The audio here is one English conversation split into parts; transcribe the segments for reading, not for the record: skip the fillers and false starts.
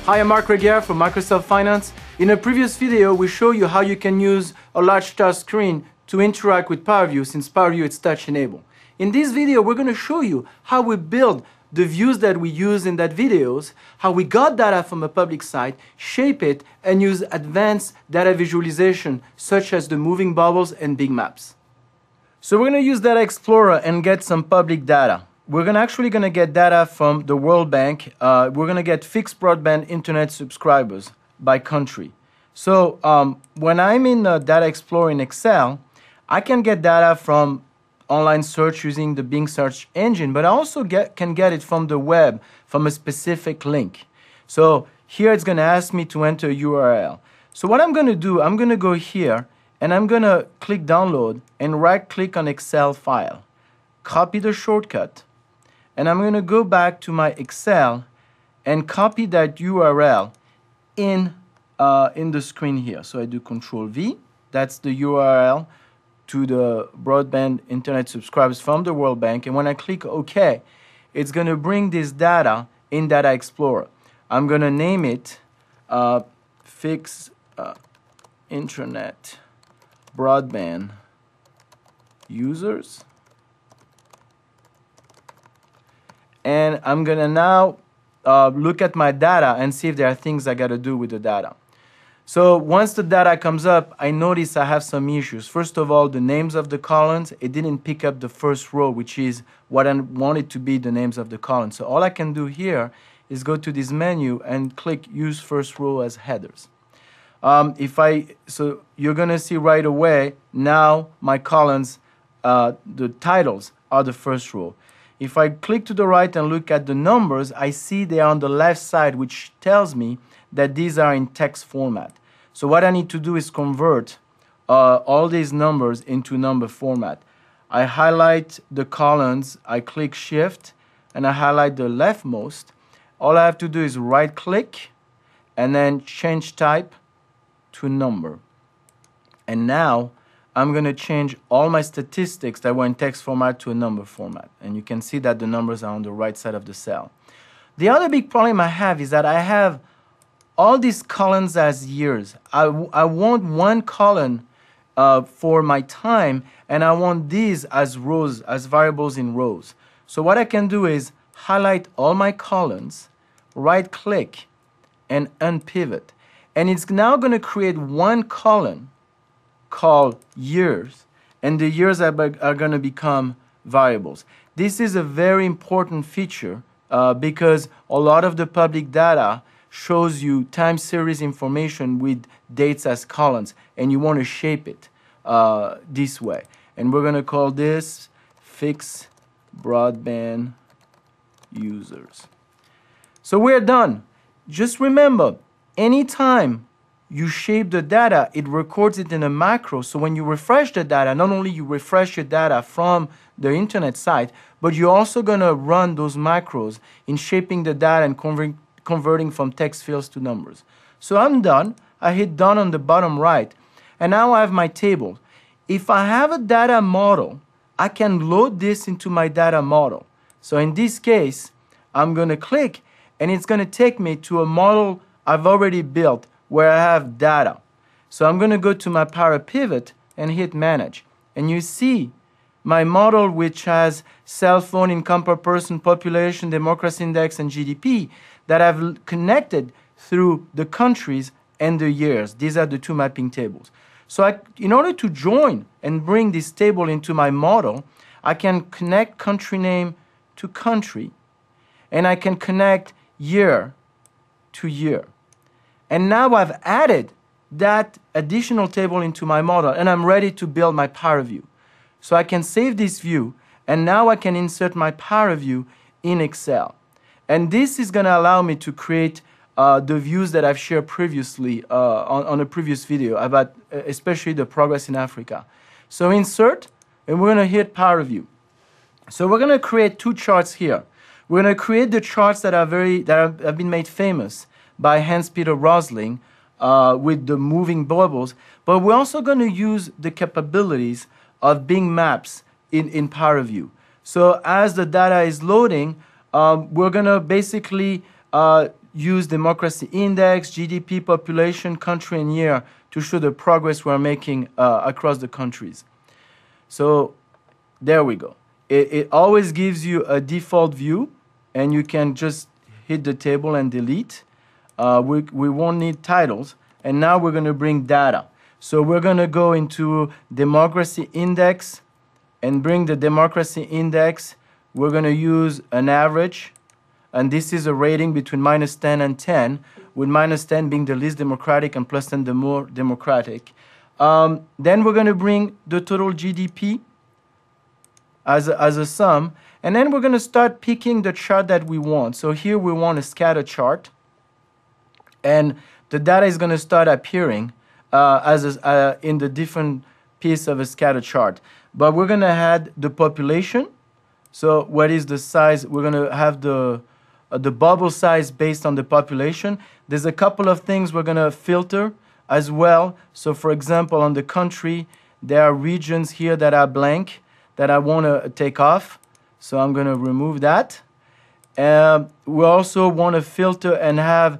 Hi, I'm Marc Reguera from Microsoft Finance. In a previous video, we show you how you can use a large touch screen to interact with PowerView since PowerView is touch enabled. In this video, we're going to show you how we build the views that we use in that videos, how we got data from a public site, shape it, and use advanced data visualization such as the moving bubbles and big maps. So we're going to use Data Explorer and get some public data. We're actually going to get data from the World Bank. We're going to get fixed broadband internet subscribers by country. So when I'm in Data Explorer in Excel, I can get data from online search using the Bing search engine, but I also can get it from the web, from a specific link. So here it's going to ask me to enter a URL. So what I'm going to do, I'm going to go here and I'm going to click download and right click on Excel file. Copy the shortcut. And I'm going to go back to my Excel and copy that URL in the screen here. So I do Control V. That's the URL to the broadband internet subscribers from the World Bank. And when I click OK, it's going to bring this data in Data Explorer. I'm going to name it Fixed Internet Broadband Users. And I'm going to now look at my data and see if there are things I got to do with the data. So once the data comes up, I notice I have some issues. First of all, the names of the columns, it didn't pick up the first row, which is what I wanted to be the names of the columns. So all I can do here is go to this menu and click Use First Row as Headers. So you're going to see right away, now my columns, the titles are the first row. If I click to the right and look at the numbers, I see they are on the left side, which tells me that these are in text format. So what I need to do is convert all these numbers into number format. I highlight the columns, I click Shift, and I highlight the leftmost. All I have to do is right-click and then change type to number. And now I'm going to change all my statistics that were in text format to a number format. And you can see that the numbers are on the right side of the cell. The other big problem I have is that I have all these columns as years. I want one column for my time, and I want these as rows, as variables in rows. So what I can do is highlight all my columns, right-click, and unpivot. And it's now going to create one column called years, and the years are going to become variables. This is a very important feature because a lot of the public data shows you time series information with dates as columns, and you want to shape it this way. And we're going to call this Fixed Broadband Users. So we're done. Just remember, anytime you shape the data, it records it in a macro. So when you refresh the data, not only you refresh your data from the internet site, but you're also going to run those macros in shaping the data and converting from text fields to numbers. So I'm done. I hit done on the bottom right. And now I have my table. If I have a data model, I can load this into my data model. So in this case, I'm going to click, and it's going to take me to a model I've already built where I have data. So I'm going to go to my Power Pivot and hit Manage. And you see my model, which has cell phone, income per person, population, democracy index, and GDP, that I've connected through the countries and the years. These are the two mapping tables. So in order to join and bring this table into my model, I can connect country name to country, and I can connect year to year. And now I've added that additional table into my model, and I'm ready to build my Power View. So I can save this view, and now I can insert my Power View in Excel. And this is going to allow me to create the views that I've shared previously on a previous video about especially the progress in Africa. So insert, and we're going to hit Power View. So we're going to create two charts here. We're going to create the charts that have been made famous by Hans-Peter Rosling with the moving bubbles, but we're also going to use the capabilities of Bing Maps in Power View. So as the data is loading, we're going to basically use democracy index, GDP, population, country, and year to show the progress we're making across the countries. So there we go. It always gives you a default view, and you can just hit the table and delete. We won't need titles. And now we're going to bring data. So we're going to go into democracy index and bring the democracy index. We're going to use an average. And this is a rating between -10 and 10, with -10 being the least democratic and +10 the more democratic. Then we're going to bring the total GDP as a sum. And then we're going to start picking the chart that we want. So here we want a scatter chart. And the data is going to start appearing in the different piece of a scatter chart. But we're going to add the population. So what is the size? We're going to have the bubble size based on the population. There's a couple of things we're going to filter as well. So for example, on the country, there are regions here that are blank that I want to take off. So I'm going to remove that. We also want to filter and have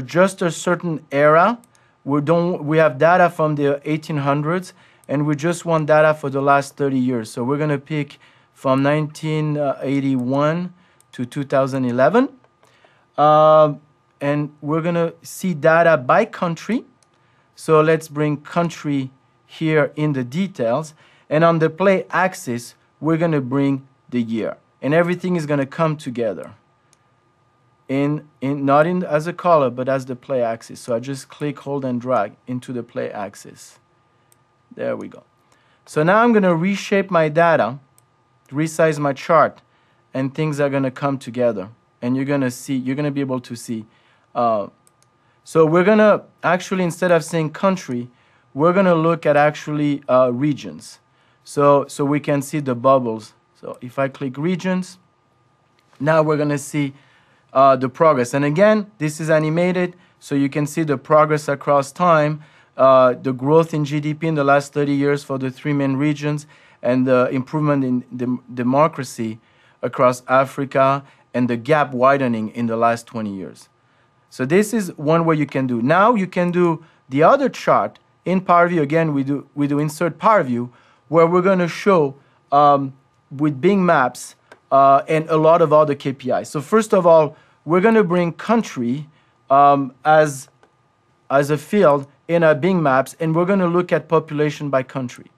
just a certain era. We have data from the 1800s, and we just want data for the last 30 years. So we're going to pick from 1981 to 2011. And we're going to see data by country. So let's bring country here in the details. And on the play axis, we're going to bring the year. And everything is going to come together. Not as a color, but as the play axis. So I just click, hold, and drag into the play axis. There we go. So now I'm going to reshape my data, resize my chart, and things are going to come together. And you're going to be able to see. So we're going to actually, instead of saying country, we're going to look at actually regions. So we can see the bubbles. So if I click regions, now we're going to see the progress. And again, this is animated, so you can see the progress across time, the growth in GDP in the last 30 years for the 3 main regions, and the improvement in democracy across Africa, and the gap widening in the last 20 years. So this is one way you can do. Now you can do the other chart in Power View. Again, we do insert Power View, where we're going to show with Bing Maps and a lot of other KPIs. So first of all, we're going to bring country as a field in our Bing Maps, and we're going to look at population by country.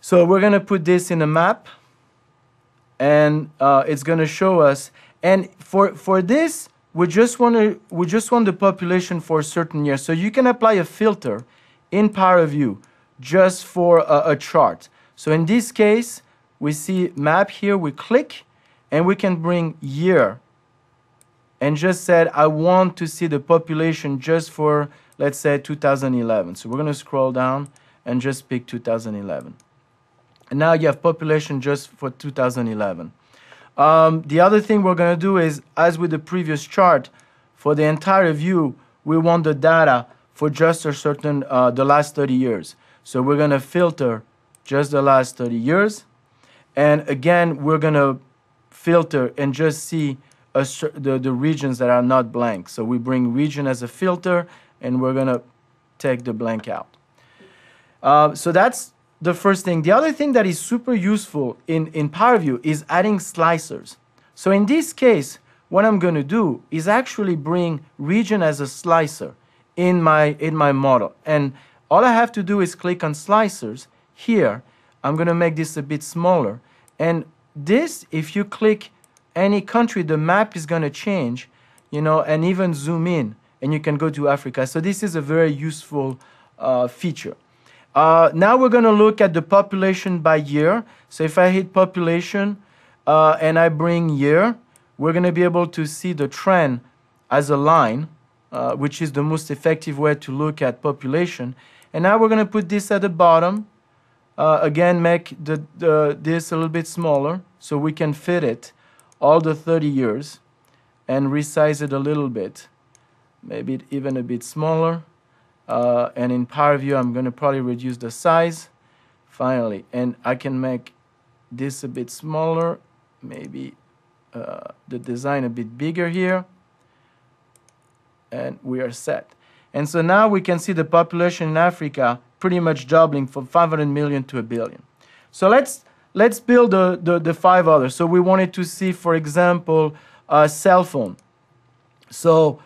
So we're going to put this in a map, and it's going to show us. And for this, we just want the population for a certain year. So you can apply a filter in Power View just for a chart. So in this case, we see map here. We click, and we can bring year. And just said, I want to see the population just for, let's say, 2011. So we're going to scroll down and just pick 2011. And now you have population just for 2011. The other thing we're going to do is, as with the previous chart, for the entire view, we want the data for just a certain, the last 30 years. So we're going to filter just the last 30 years. And again, we're going to filter and just see the regions that are not blank. So we bring region as a filter, and we're going to take the blank out. So that's the first thing. The other thing that is super useful in Power View is adding slicers. So in this case, what I'm going to do is actually bring region as a slicer in my model. And all I have to do is click on slicers here. I'm going to make this a bit smaller. And this, if you click any country, the map is going to change, and even zoom in, and you can go to Africa. So this is a very useful feature. Now we're going to look at the population by year. So if I hit population and I bring year, we're going to be able to see the trend as a line, which is the most effective way to look at population. And now we're going to put this at the bottom. Again, make this a little bit smaller so we can fit it all the 30 years and resize it a little bit, maybe even a bit smaller. And in Power View, I'm going to probably reduce the size, finally. And I can make this a bit smaller, maybe the design a bit bigger here. and we are set. And so now we can see the population in Africa pretty much doubling from 500 million to 1 billion. So let's build the 5 others. So we wanted to see, for example, a cell phone. So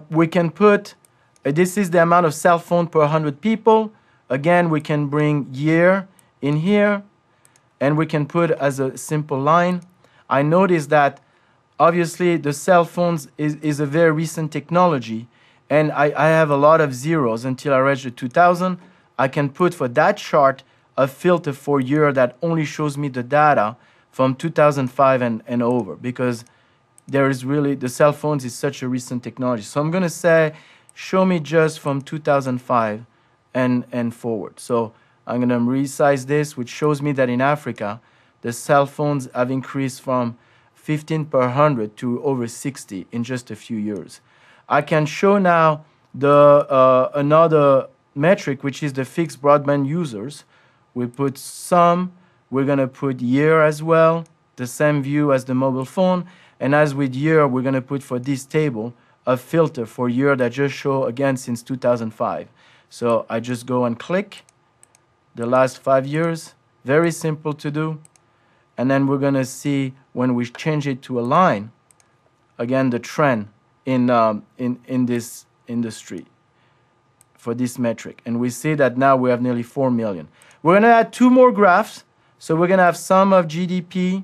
we can put, this is the amount of cell phone per 100 people. Again, we can bring year in here, and we can put as a simple line. I noticed that obviously the cell phones is a very recent technology, and I have a lot of zeros until I reach the 2000. I can put for that chart a filter for year that only shows me the data from 2005 and over, because there is really, the cell phones is such a recent technology. So I'm going to say, show me just from 2005 and forward. So I'm going to resize this, which shows me that in Africa, the cell phones have increased from 15 per 100 to over 60 in just a few years. I can show now the another metric, which is the fixed broadband users. We put some, we're going to put year as well, the same view as the mobile phone. And as with year, we're going to put for this table a filter for year that just show, again, since 2005. So I just go and click the last 5 years. Very simple to do. And then we're going to see when we change it to a line, again, the trend in this industry for this metric. And we see that now we have nearly 4 million. We're going to add 2 more graphs. So we're going to have sum of GDP,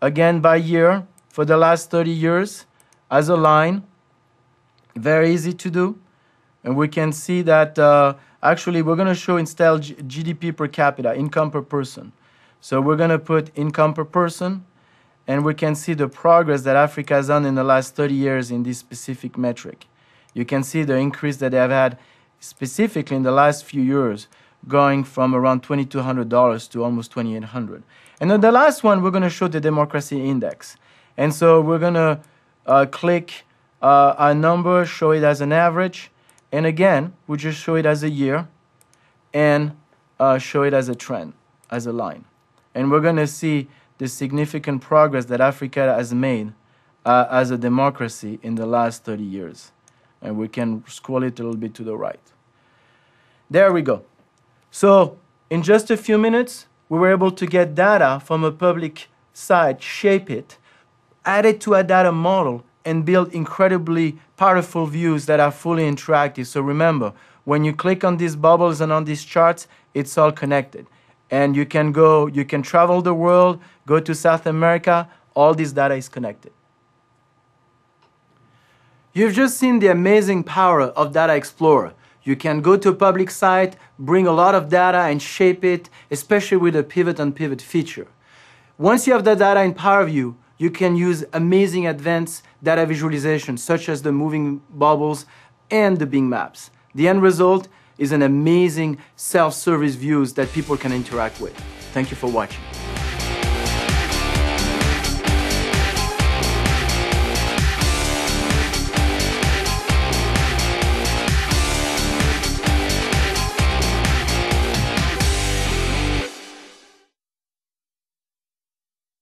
again, by year for the last 30 years as a line. Very easy to do. And we can see that actually we're going to show instead GDP per capita, income per person. So we're going to put income per person, and we can see the progress that Africa has done in the last 30 years in this specific metric. You can see the increase that they have had specifically in the last few years, going from around $2,200 to almost $2,800. And then the last one, we're going to show the democracy index. And so we're going to click a number, show it as an average. And again, we just show it as a year and show it as a trend, as a line. And we're going to see the significant progress that Africa has made as a democracy in the last 30 years. And we can scroll it a little bit to the right. There we go. So in just a few minutes, we were able to get data from a public site, shape it, add it to a data model, and build incredibly powerful views that are fully interactive. So remember, when you click on these bubbles and on these charts, it's all connected. And you can travel the world, go to South America, all this data is connected. You've just seen the amazing power of Data Explorer. You can go to a public site, bring a lot of data and shape it, especially with the pivot on pivot feature. Once you have the data in PowerView, you can use amazing advanced data visualization, such as the moving bubbles and the Bing Maps. The end result is an amazing self-service views that people can interact with. Thank you for watching.